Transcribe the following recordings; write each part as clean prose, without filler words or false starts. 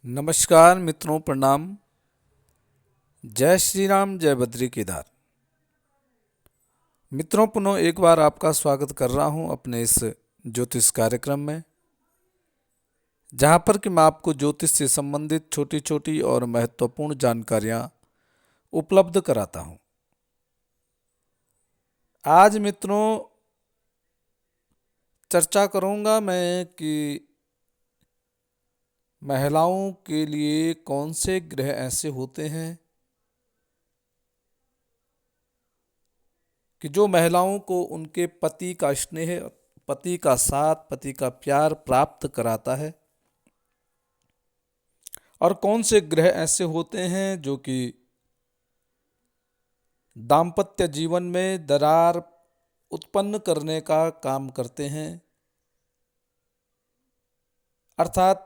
नमस्कार मित्रों, प्रणाम। जय श्री राम, जय बद्री केदार। मित्रों, पुनः एक बार आपका स्वागत कर रहा हूं अपने इस ज्योतिष कार्यक्रम में, जहां पर कि मैं आपको ज्योतिष से संबंधित छोटी छोटी और महत्वपूर्ण जानकारियां उपलब्ध कराता हूं। आज मित्रों चर्चा करूंगा मैं कि महिलाओं के लिए कौन से ग्रह ऐसे होते हैं कि जो महिलाओं को उनके पति का स्नेह, पति का साथ, पति का प्यार प्राप्त कराता है, और कौन से ग्रह ऐसे होते हैं जो कि दाम्पत्य जीवन में दरार उत्पन्न करने का काम करते हैं। अर्थात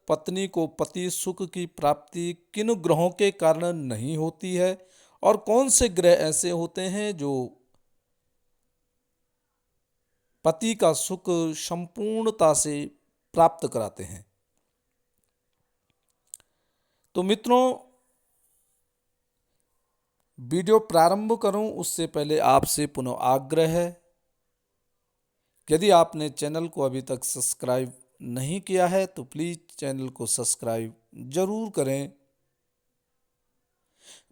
पत्नी को पति सुख की प्राप्ति किन ग्रहों के कारण नहीं होती है, और कौन से ग्रह ऐसे होते हैं जो पति का सुख संपूर्णता से प्राप्त कराते हैं। तो मित्रों, वीडियो प्रारंभ करूं उससे पहले आपसे पुनः आग्रह है, यदि आपने चैनल को अभी तक सब्सक्राइब नहीं किया है तो प्लीज़ चैनल को सब्सक्राइब जरूर करें।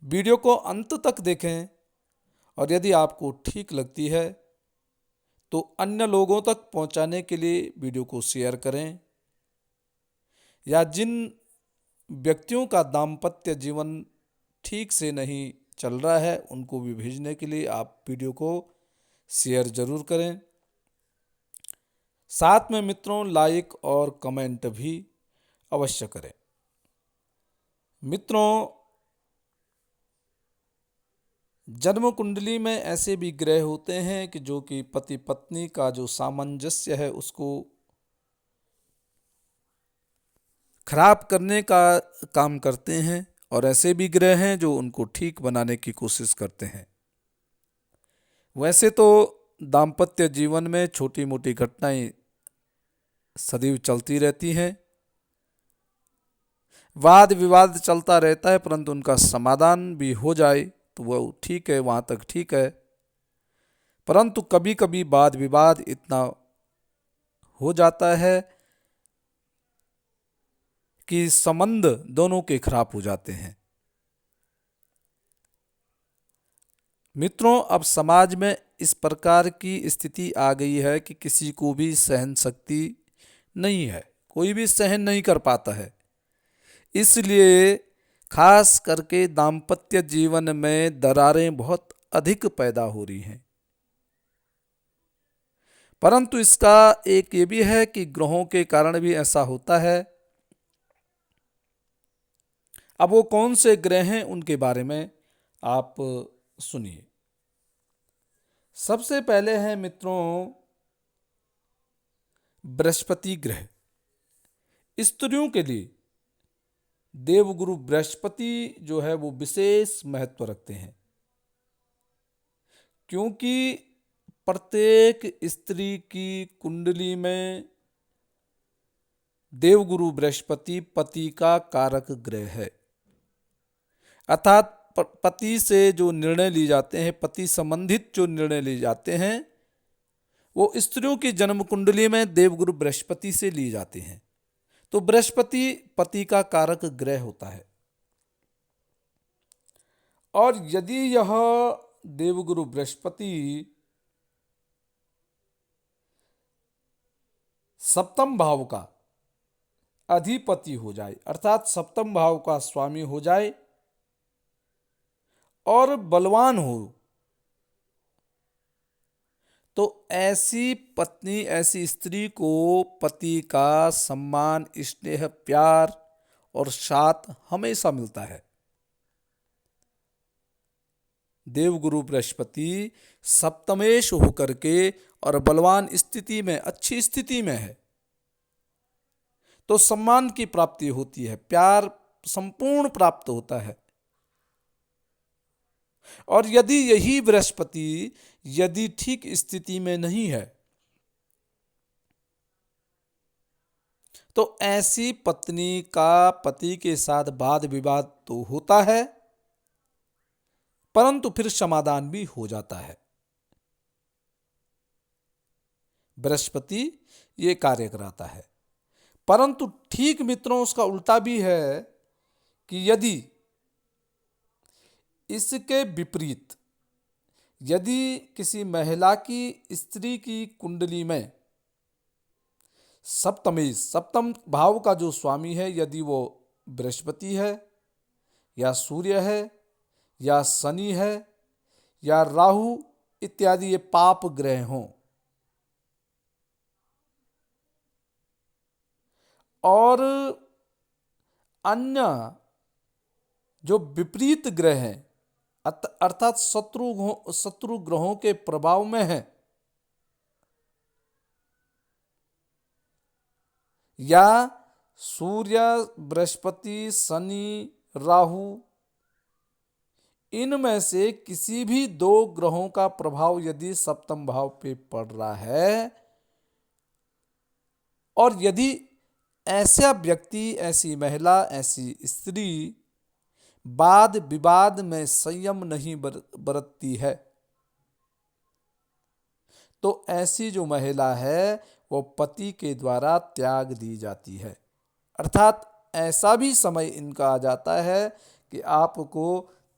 वीडियो को अंत तक देखें, और यदि आपको ठीक लगती है तो अन्य लोगों तक पहुंचाने के लिए वीडियो को शेयर करें, या जिन व्यक्तियों का दाम्पत्य जीवन ठीक से नहीं चल रहा है उनको भी भेजने के लिए आप वीडियो को शेयर जरूर करें। साथ में मित्रों लाइक और कमेंट भी अवश्य करें। मित्रों, जन्म कुंडली में ऐसे भी ग्रह होते हैं कि जो कि पति पत्नी का जो सामंजस्य है उसको खराब करने का काम करते हैं, और ऐसे भी ग्रह हैं जो उनको ठीक बनाने की कोशिश करते हैं। वैसे तो दाम्पत्य जीवन में छोटी मोटी घटनाएं सदैव चलती रहती हैं, वाद विवाद चलता रहता है, परंतु उनका समाधान भी हो जाए तो वह ठीक है, वहाँ तक ठीक है। परंतु कभी कभी वाद विवाद इतना हो जाता है कि संबंध दोनों के खराब हो जाते हैं। मित्रों, अब समाज में इस प्रकार की स्थिति आ गई है कि किसी को भी सहन शक्ति नहीं है, कोई भी सहन नहीं कर पाता है। इसलिए खास करके दाम्पत्य जीवन में दरारें बहुत अधिक पैदा हो रही हैं। परंतु इसका एक ये भी है कि ग्रहों के कारण भी ऐसा होता है। अब वो कौन से ग्रह हैं उनके बारे में आप सुनिए। सबसे पहले है मित्रों बृहस्पति ग्रह। स्त्रियों के लिए देवगुरु बृहस्पति जो है वो विशेष महत्व रखते हैं, क्योंकि प्रत्येक स्त्री की कुंडली में देवगुरु बृहस्पति पति का कारक ग्रह है। अर्थात पति से जो निर्णय लिए जाते हैं, पति संबंधित जो निर्णय लिए जाते हैं, वो स्त्रियों की जन्म कुंडली में देवगुरु बृहस्पति से लिए जाते हैं। तो बृहस्पति पति का कारक ग्रह होता है, और यदि यह देवगुरु बृहस्पति सप्तम भाव का अधिपति हो जाए, अर्थात सप्तम भाव का स्वामी हो जाए और बलवान हो, तो ऐसी पत्नी, ऐसी स्त्री को पति का सम्मान, स्नेह, प्यार और साथ हमेशा मिलता है। देवगुरु बृहस्पति सप्तमेश होकर के और बलवान स्थिति में, अच्छी स्थिति में है, तो सम्मान की प्राप्ति होती है, प्यार संपूर्ण प्राप्त होता है। और यदि यही बृहस्पति यदि ठीक स्थिति में नहीं है तो ऐसी पत्नी का पति के साथ वाद विवाद तो होता है, परंतु फिर समाधान भी हो जाता है। बृहस्पति ये कार्य कराता है। परंतु ठीक मित्रों उसका उल्टा भी है कि यदि इसके विपरीत यदि किसी महिला की स्त्री की कुंडली में सप्तम भाव का जो स्वामी है, यदि वो बृहस्पति है या सूर्य है या शनि है या राहु इत्यादि ये पाप ग्रह हों, और अन्य जो विपरीत ग्रह हैं अर्थात शत्रु ग्रहों के प्रभाव में है, या सूर्य, बृहस्पति, शनि, राहु इनमें से किसी भी दो ग्रहों का प्रभाव यदि सप्तम भाव पे पड़ रहा है, और यदि ऐसा व्यक्ति, ऐसी महिला, ऐसी स्त्री वाद विवाद में संयम नहीं बरतती है, तो ऐसी जो महिला है वो पति के द्वारा त्याग दी जाती है। अर्थात ऐसा भी समय इनका आ जाता है कि आपको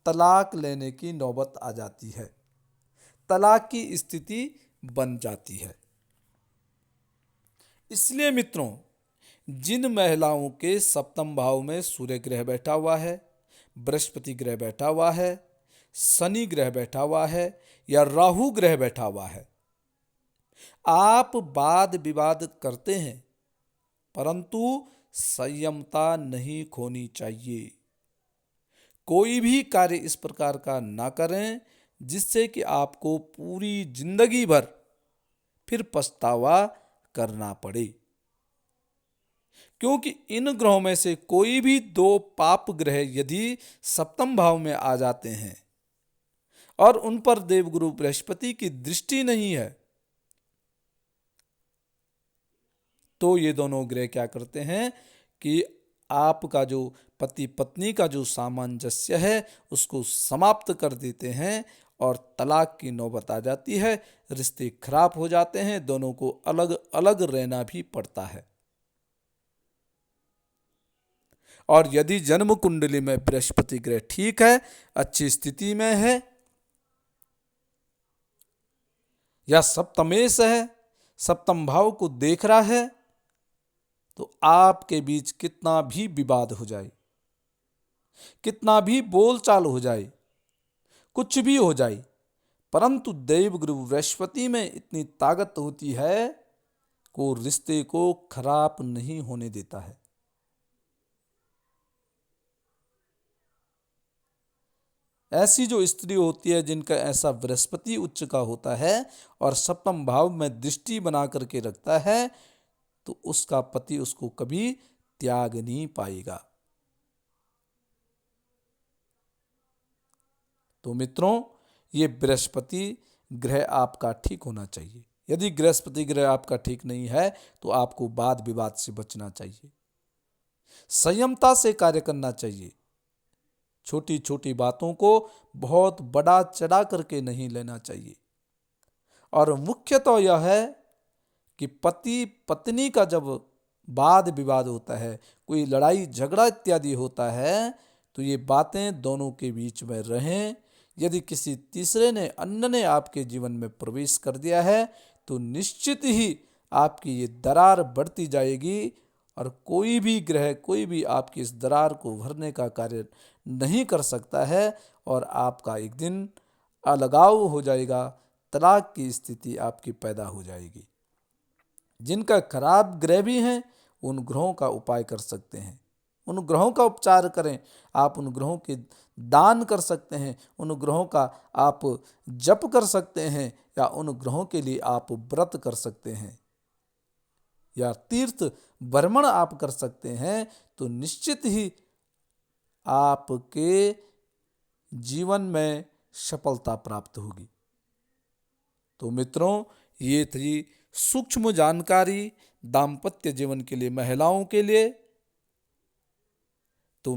तलाक लेने की नौबत आ जाती है, तलाक की स्थिति बन जाती है। इसलिए मित्रों, जिन महिलाओं के सप्तम भाव में सूर्य ग्रह बैठा हुआ है, बृहस्पति ग्रह बैठा हुआ है, शनि ग्रह बैठा हुआ है या राहु ग्रह बैठा हुआ है, आप वाद विवाद करते हैं, परंतु संयमता नहीं खोनी चाहिए। कोई भी कार्य इस प्रकार का ना करें जिससे कि आपको पूरी जिंदगी भर फिर पछतावा करना पड़े, क्योंकि इन ग्रहों में से कोई भी दो पाप ग्रह यदि सप्तम भाव में आ जाते हैं और उन पर देवगुरु बृहस्पति की दृष्टि नहीं है, तो ये दोनों ग्रह क्या करते हैं कि आपका जो पति पत्नी का जो सामंजस्य है उसको समाप्त कर देते हैं और तलाक की नौबत आ जाती है, रिश्ते खराब हो जाते हैं, दोनों को अलग अलग रहना भी पड़ता है। और यदि जन्म कुंडली में बृहस्पति ग्रह ठीक है, अच्छी स्थिति में है या सप्तमेश है, सप्तम भाव को देख रहा है, तो आपके बीच कितना भी विवाद हो जाए, कितना भी बोलचाल हो जाए, कुछ भी हो जाए, परंतु देवगुरु बृहस्पति में इतनी ताकत होती है कि वो रिश्ते को खराब नहीं होने देता है। ऐसी जो स्त्री होती है जिनका ऐसा बृहस्पति उच्च का होता है और सप्तम भाव में दृष्टि बना करके रखता है, तो उसका पति उसको कभी त्याग नहीं पाएगा। तो मित्रों, ये बृहस्पति ग्रह आपका ठीक होना चाहिए। यदि बृहस्पति ग्रह आपका ठीक नहीं है तो आपको वाद विवाद से बचना चाहिए, संयमता से कार्य करना चाहिए, छोटी छोटी बातों को बहुत बड़ा चढ़ा करके नहीं लेना चाहिए। और मुख्यतः यह है कि पति पत्नी का जब वाद विवाद होता है, कोई लड़ाई झगड़ा इत्यादि होता है, तो ये बातें दोनों के बीच में रहें। यदि किसी तीसरे ने, अन्य ने आपके जीवन में प्रवेश कर दिया है तो निश्चित ही आपकी ये दरार बढ़ती जाएगी और कोई भी ग्रह, कोई भी आपकी इस दरार को भरने का कार्य नहीं कर सकता है और आपका एक दिन अलगाव हो जाएगा, तलाक की स्थिति आपकी पैदा हो जाएगी। जिनका खराब ग्रह भी हैं उन ग्रहों का उपाय कर सकते हैं, उन ग्रहों का उपचार करें, आप उन ग्रहों के दान कर सकते हैं, उन ग्रहों का आप जप कर सकते हैं, या उन ग्रहों के लिए आप व्रत कर सकते हैं या तीर्थ भ्रमण आप कर सकते हैं, तो निश्चित ही आपके जीवन में सफलता प्राप्त होगी। तो मित्रों, ये थी सूक्ष्म जानकारी दाम्पत्य जीवन के लिए महिलाओं के लिए। तो